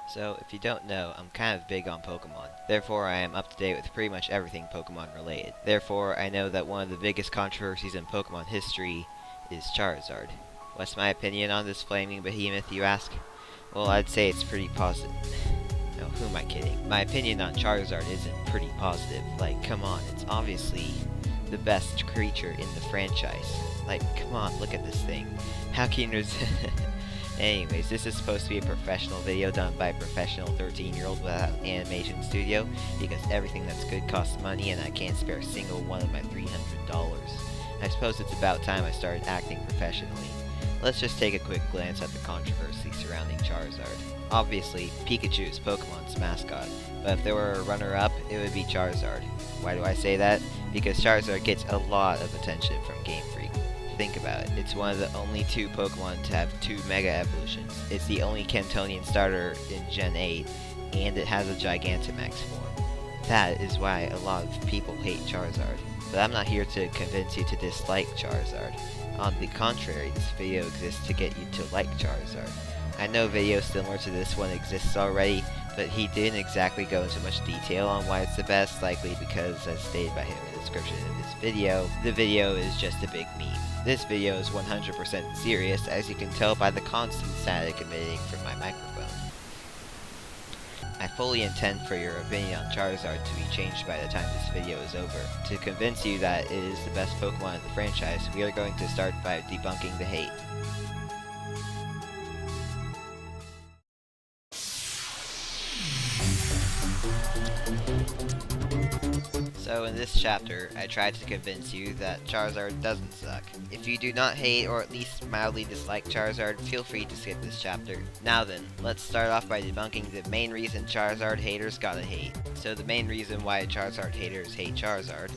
So, if you don't know, I'm kind of big on Pokemon. Therefore, I am up to date with pretty much everything Pokemon related. Therefore, I know that one of the biggest controversies in Pokemon history is Charizard. What's my opinion on this flaming behemoth, you ask? Well, I'd say it's pretty positive. No, who am I kidding? My opinion on Charizard isn't pretty positive. Like, come on, it's obviously the best creature in the franchise. Like, come on, look at this thing. How can you Anyways, this is supposed to be a professional video done by a professional 13-year-old without animation studio, because everything that's good costs money and I can't spare a single one of my $300. I suppose it's about time I started acting professionally. Let's just take a quick glance at the controversy surrounding Charizard. Obviously, Pikachu is Pokemon's mascot, but if there were a runner-up, it would be Charizard. Why do I say that? Because Charizard gets a lot of attention from Game Freak. Think about it, it's one of the only two Pokemon to have two Mega Evolutions. It's the only Kantonian starter in Gen 8, and it has a Gigantamax form. That is why a lot of people hate Charizard. But I'm not here to convince you to dislike Charizard. On the contrary, this video exists to get you to like Charizard. I know videos similar to this one exists already, but he didn't exactly go into much detail on why it's the best, likely because, as stated by him in the description of this video, the video is just a big meme. This video is 100% serious, as you can tell by the constant static emitting from my microphone. I fully intend for your opinion on Charizard to be changed by the time this video is over. To convince you that it is the best Pokemon in the franchise, we are going to start by debunking the hate. So in this chapter, I tried to convince you that Charizard doesn't suck. If you do not hate or at least mildly dislike Charizard, feel free to skip this chapter. Now then, let's start off by debunking the main reason Charizard haters gotta hate. So the main reason why Charizard haters hate Charizard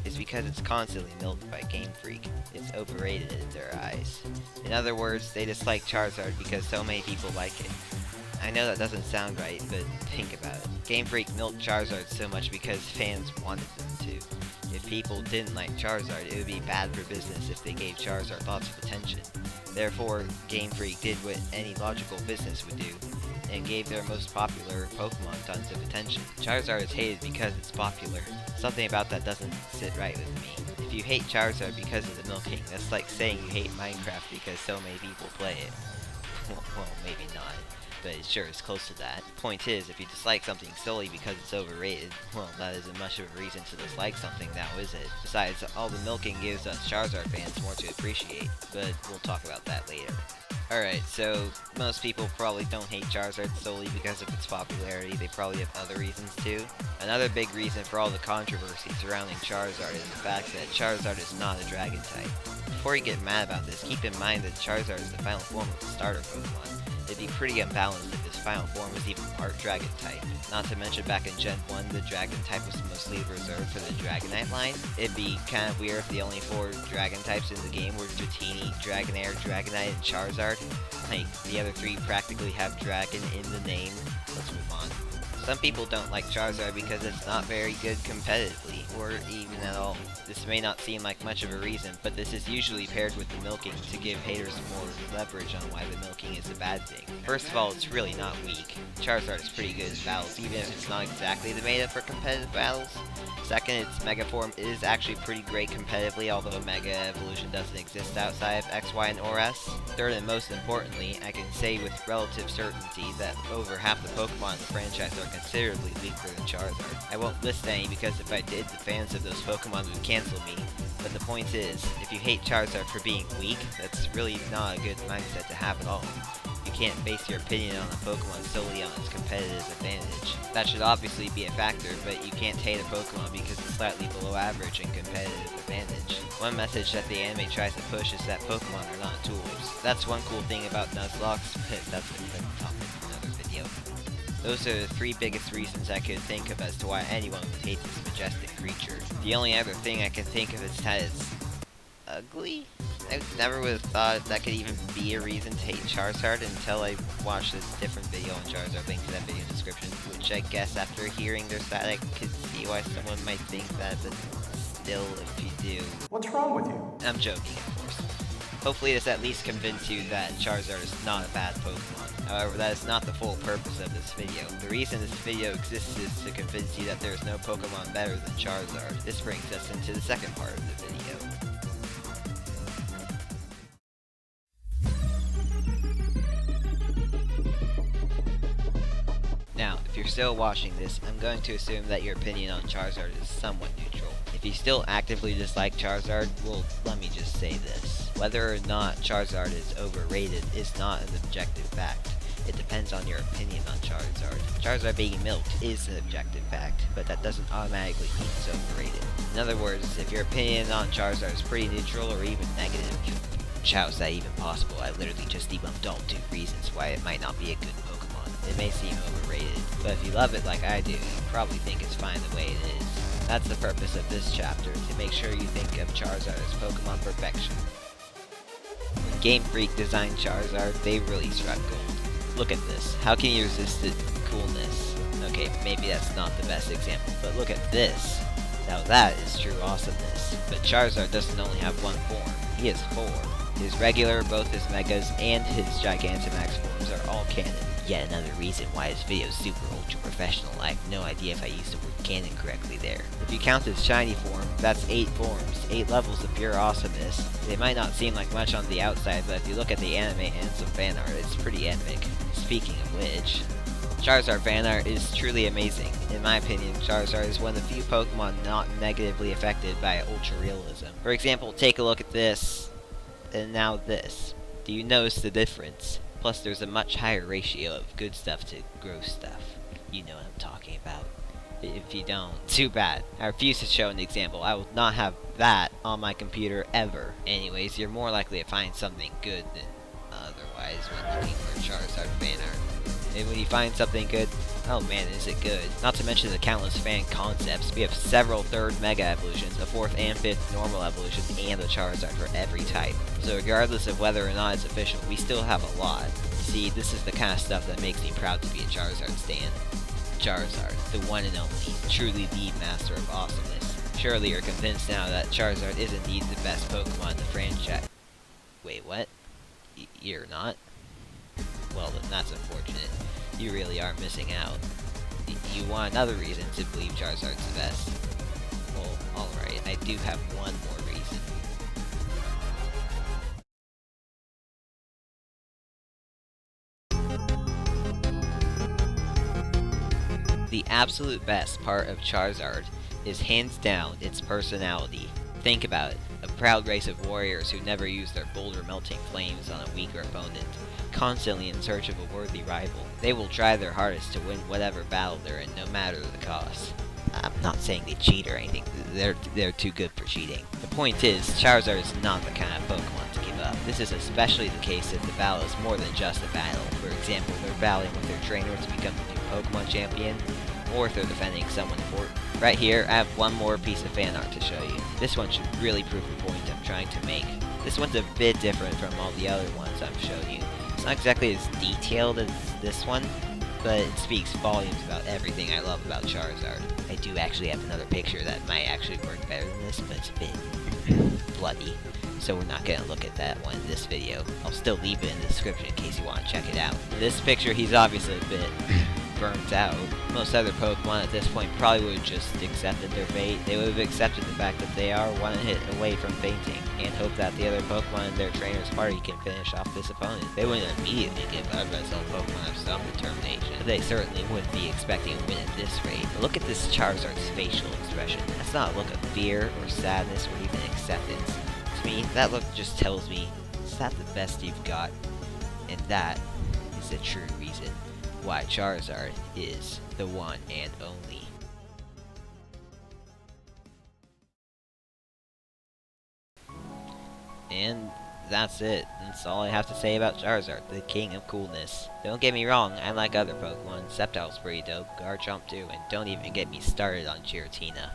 is because it's constantly milked by Game Freak. It's overrated in their eyes. In other words, they dislike Charizard because so many people like it. I know that doesn't sound right, but think about it. Game Freak milked Charizard so much because fans wanted them to. If people didn't like Charizard, it would be bad for business if they gave Charizard lots of attention. Therefore, Game Freak did what any logical business would do, and gave their most popular Pokemon tons of attention. Charizard is hated because it's popular. Something about that doesn't sit right with me. If you hate Charizard because of the milking, that's like saying you hate Minecraft because so many people play it. Well, maybe not, but it sure is close to that. The point is, if you dislike something solely because it's overrated, well, that isn't much of a reason to dislike something now, is it? Besides, all the milking gives us Charizard fans more to appreciate, but we'll talk about that later. Alright, so most people probably don't hate Charizard solely because of its popularity. They probably have other reasons too. Another big reason for all the controversy surrounding Charizard is the fact that Charizard is not a Dragon type. Before you get mad about this, keep in mind that Charizard is the final form of the starter Pokemon. It'd be pretty unbalanced if his final form was even part Dragon type. Not to mention back in Gen 1, the Dragon type was mostly reserved for the Dragonite line. It'd be kind of weird if the only 4 Dragon types in the game were Dratini, Dragonair, Dragonite, and Charizard. Like, the other 3 practically have Dragon in the name. Let's move on. Some people don't like Charizard because it's not very good competitively, or even at all. This may not seem like much of a reason, but this is usually paired with the milking to give haters more leverage on why the milking is a bad thing. First of all, it's really not weak. Charizard is pretty good in battles, even if it's not exactly the meta for competitive battles. Second, its Mega Form is actually pretty great competitively, although a Mega Evolution doesn't exist outside of X, Y, and or S. Third, and most importantly, I can say with relative certainty that over half the Pokemon in the franchise are considerably weaker than Charizard. I won't list any because if I did, the fans of those Pokemon would cancel me. But the point is, if you hate Charizard for being weak, that's really not a good mindset to have at all. You can't base your opinion on a Pokemon solely on its competitive advantage. That should obviously be a factor, but you can't hate a Pokemon because it's slightly below average in competitive advantage. One message that the anime tries to push is that Pokemon are not tools. That's one cool thing about Nuzlocke, but that's a different topic for another video. Those are the 3 biggest reasons I could think of as to why anyone would hate this majestic creature. The only other thing I can think of is that it's ugly? I never would have thought that could even be a reason to hate Charizard until I watched a different video on Charizard, link to that video in the description, which I guess after hearing their stat I could see why someone might think that, but still, if you do... What's wrong with you? I'm joking, of course. Hopefully this at least convinced you that Charizard is not a bad Pokemon. However, that is not the full purpose of this video. The reason this video exists is to convince you that there is no Pokemon better than Charizard. This brings us into the second part of the video. Now, if you're still watching this, I'm going to assume that your opinion on Charizard is somewhat neutral. If you still actively dislike Charizard, well, let me just say this. Whether or not Charizard is overrated is not an objective fact. It depends on your opinion on Charizard. Charizard being milked is an objective fact, but that doesn't automatically mean it's overrated. In other words, if your opinion on Charizard is pretty neutral or even negative, how is that even possible? I literally just debunked all 2 reasons why it might not be a good Pokemon. It may seem overrated, but if you love it like I do, you probably think it's fine the way it is. That's the purpose of this chapter, to make sure you think of Charizard as Pokemon perfection. When Game Freak designed Charizard, they really struck gold. Look at this. How can you resist its coolness? Okay, maybe that's not the best example, but look at this. Now that is true awesomeness. But Charizard doesn't only have one form, he has 4. His regular, both his Megas, and his Gigantamax forms are all canon. Yet another reason why this video is super ultra professional. I have no idea if I used the word canon correctly there. If you count his shiny form, that's 8 forms, 8 levels of pure awesomeness. They might not seem like much on the outside, but if you look at the anime and some fan art, it's pretty epic. Speaking of which, Charizard fan art is truly amazing. In my opinion, Charizard is one of the few Pokemon not negatively affected by ultra realism. For example, take a look at this, and now this. Do you notice the difference? Plus, there's a much higher ratio of good stuff to gross stuff. You know what I'm talking about. If you don't, too bad. I refuse to show an example. I will not have that on my computer ever. Anyways, you're more likely to find something good than otherwise when looking for Charizard fan art. And when you find something good, oh man, is it good. Not to mention the countless fan concepts. We have several 3rd Mega Evolutions, a 4th and 5th normal evolution, and a Charizard for every type. So regardless of whether or not it's official, we still have a lot. See, this is the kind of stuff that makes me proud to be a Charizard stan. Charizard, the one and only, truly the master of awesomeness. Surely you're convinced now that Charizard is indeed the best Pokemon in the franchise. Wait, what? You're not? Well, then that's unfortunate. You really are missing out. You want another reason to believe Charizard's the best. Well, alright, I do have one more reason. The absolute best part of Charizard is hands down its personality. Think about it. A proud race of warriors who never use their boulder melting flames on a weaker opponent, constantly in search of a worthy rival. They will try their hardest to win whatever battle they're in, no matter the cost. I'm not saying they cheat or anything, they're too good for cheating. The point is, Charizard is not the kind of Pokemon to give up. This is especially the case if the battle is more than just a battle. For example, they're battling with their trainer to become the new Pokemon champion, or if they're defending someone important. Right here, I have one more piece of fan art to show you. This one should really prove the point I'm trying to make. This one's a bit different from all the other ones I've shown you. It's not exactly as detailed as this one, but it speaks volumes about everything I love about Charizard. I do actually have another picture that might actually work better than this, but it's a bit bloody, so we're not gonna look at that one in this video. I'll still leave it in the description in case you want to check it out. In this picture, he's obviously a bit burnt out. Most other Pokemon at this point probably would have just accepted their fate. They would have accepted the fact that they are one hit away from fainting, and hope that the other Pokemon in their trainer's party can finish off this opponent. They wouldn't immediately give up as all Pokemon have some determination, but they certainly wouldn't be expecting a win at this rate. But look at this Charizard's facial expression. That's not a look of fear or sadness or even acceptance. To me, that look just tells me, is that the best you've got? And that is the true reason why Charizard is the one and only. And that's it. That's all I have to say about Charizard, the king of coolness. Don't get me wrong, I like other Pokemon. Sceptile's pretty dope, Garchomp too, and don't even get me started on Giratina.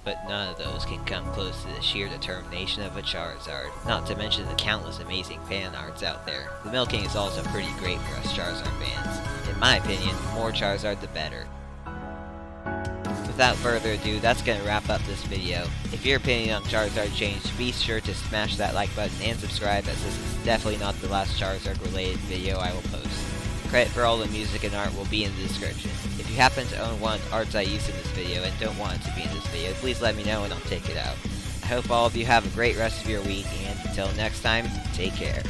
But none of those can come close to the sheer determination of a Charizard, not to mention the countless amazing fan arts out there. The milking is also pretty great for us Charizard fans. In my opinion, the more Charizard the better. without further ado, that's gonna wrap up this video. If your opinion on Charizard changed, be sure to smash that like button and subscribe, as this is definitely not the last Charizard related video I will post. Credit for all the music and art will be in the description. If you happen to own one of the arts I used in this video and don't want it to be in this video, please let me know and I'll take it out. I hope all of you have a great rest of your week, and until next time, take care.